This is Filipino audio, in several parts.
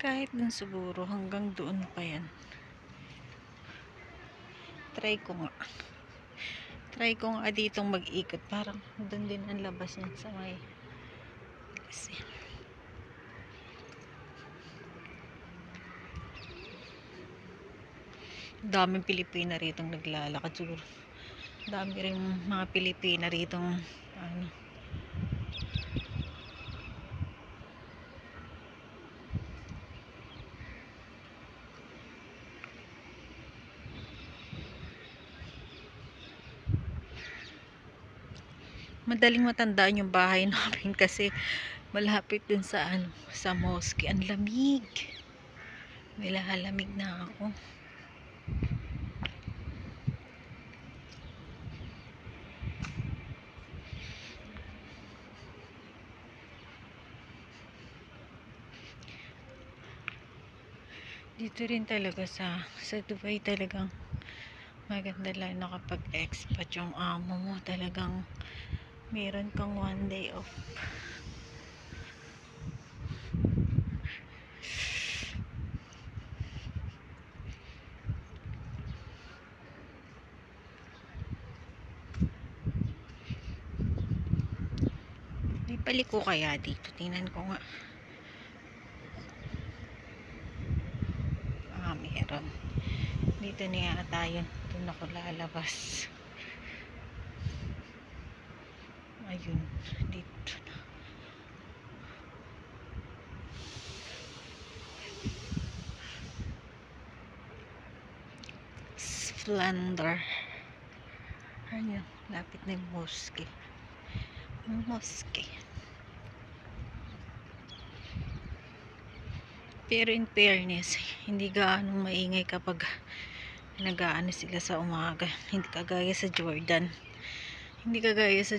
Kahit dun siguro, hanggang doon pa yan. Try ko nga. Try ko nga ditong mag-ikot. Parang doon din ang labas niyan sa may... Kasi... daming Pilipina rito naglalakad siguro. Dami rin mga Pilipina rito ano. Madaling matandaan yung bahay namin kasi malapit dun sa ano, sa mosque. Ang lamig. Nilalamig na ako. Dito rin talaga sa Dubai talagang maganda lang na kapag expat yung amo mo, talagang meron kang 1 day off. May paliko kaya dito, tingnan ko nga. Meron dito na yata yun, doon ako lalabas. Ayun, dito na. Splendor. Ayun, lapit na yung mosque. Pero in fairness, hindi gaano maingay kapag nag-aano sila sa umaga. Hindi kagaya sa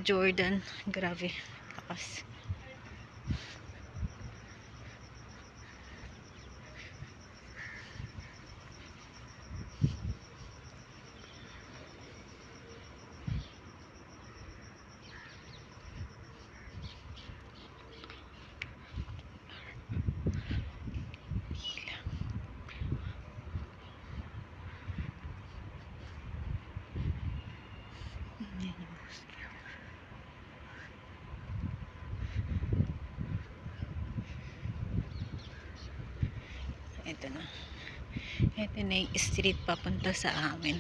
Jordan. Grabe, lakas. Ito na yung street papunta sa amin.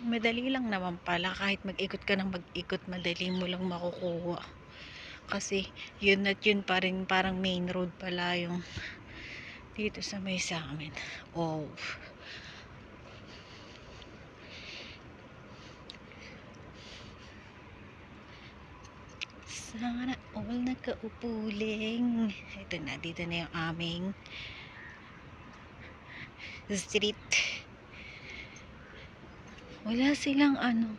Madali lang naman pala, kahit mag-ikot ka ng mag-ikot, madali mo lang makukuha. Kasi yun at yun pa rin, parang main road pala yung dito sa may sa amin. Oh. Sana all nakaupuling. Ito na, dito na yung aming street. Wala silang mga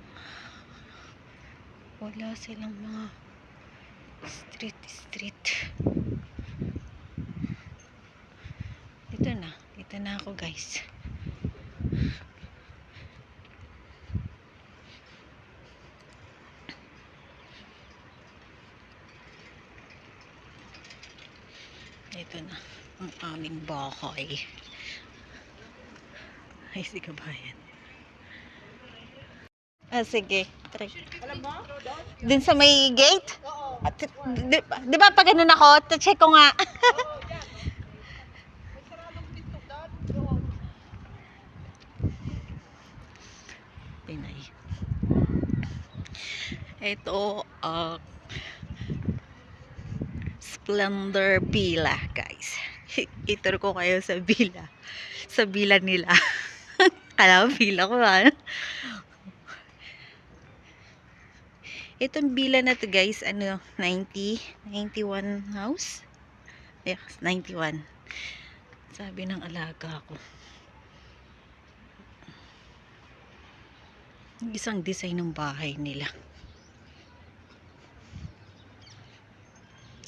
street. Dito na ako, guys. Ito na ang aming bahay. Ay, si kabayan. Sige. Try. Alam mo? Dun sa may gate? At, di ba pag ganun ako, check ko nga. Oo, yan. May saradong pinto doon. Pinay. Ito, Splendor Villa, guys. Itur ko kayo sa villa. Sa villa nila. Kala ko villa ko, ha? Itong villa na to, guys, 91 house? Yes, 91. Sabi ng alaga ko. Isang design ng bahay nila.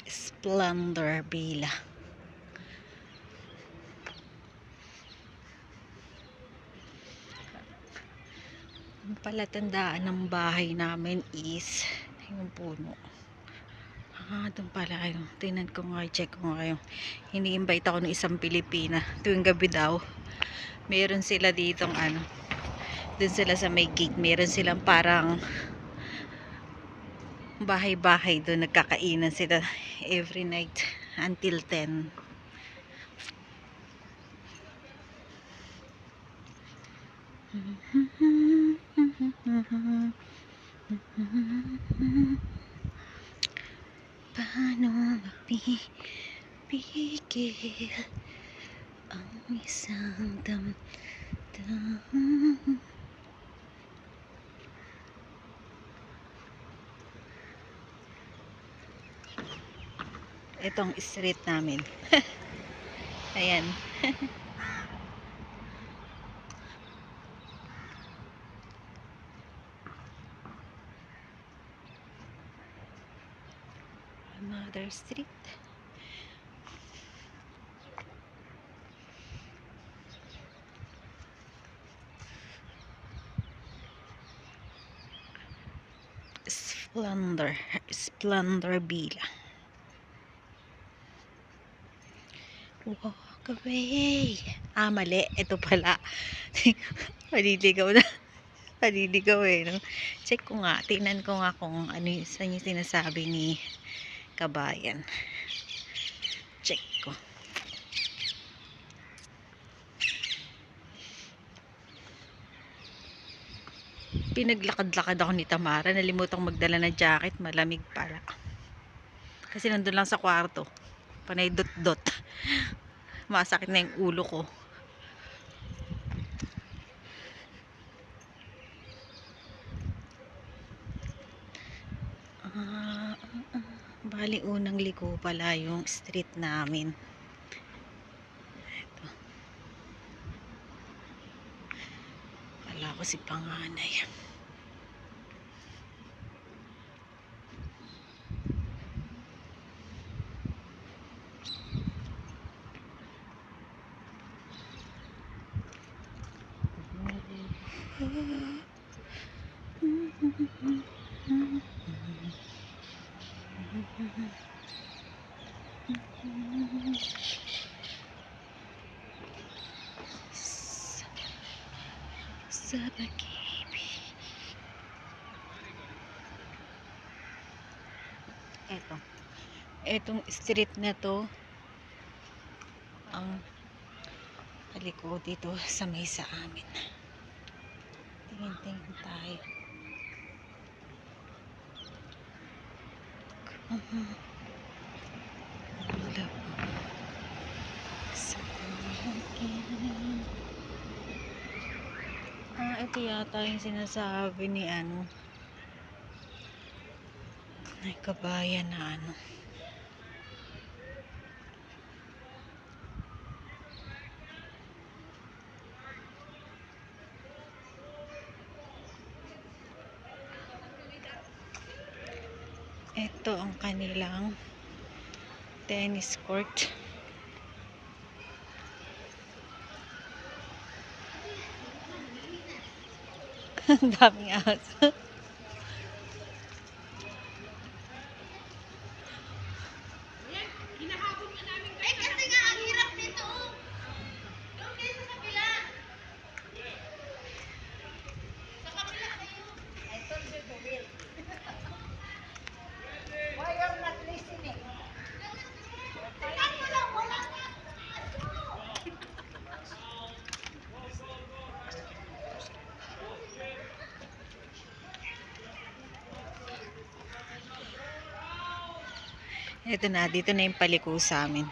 Splendor Villa. Ang palatandaan ng bahay namin is yung puno. Doon pala yung tingnan ko nga, check ko nga yung ini-invite ako ng isang Pilipina tuwing gabi daw. Meron sila ditong ano, dun sila sa may gate, meron silang parang bahay-bahay doon, nagkakainan sila every night until 10. Paano mapipigil ang isang damdamin? Itong street namin. Ayan. Another street. Splendor Villa. Walk away. Mali. Ito pala. Paliligaw na. Paliligaw eh. No? Check ko nga. Tingnan ko nga kung ano saan yung sinasabi ni Kabayan. Check ko. Pinaglakad-lakad ako ni Tamara. Nalimutang magdala ng jacket. Malamig pala. Kasi nandun lang sa kwarto. Panay dot-dot. Masakit na yung ulo ko. Bali unang liko pala yung street namin. Ito. Kala ko si panganay. Sa pag-ibig. Etong street na to ang paliko dito sa may sa amin. Tingin tayo. Ito yata yung sinasabi ni ano, ay Kabayan na ano. Ito ang kanilang tennis court. Ang daming aso. Kasi nga ang hirap nito. Doon kayo sa kabila. Sa kabila kayo. I told you to wait. Why you're not listening? Wala nga. Ito na, dito na yung paliko sa amin.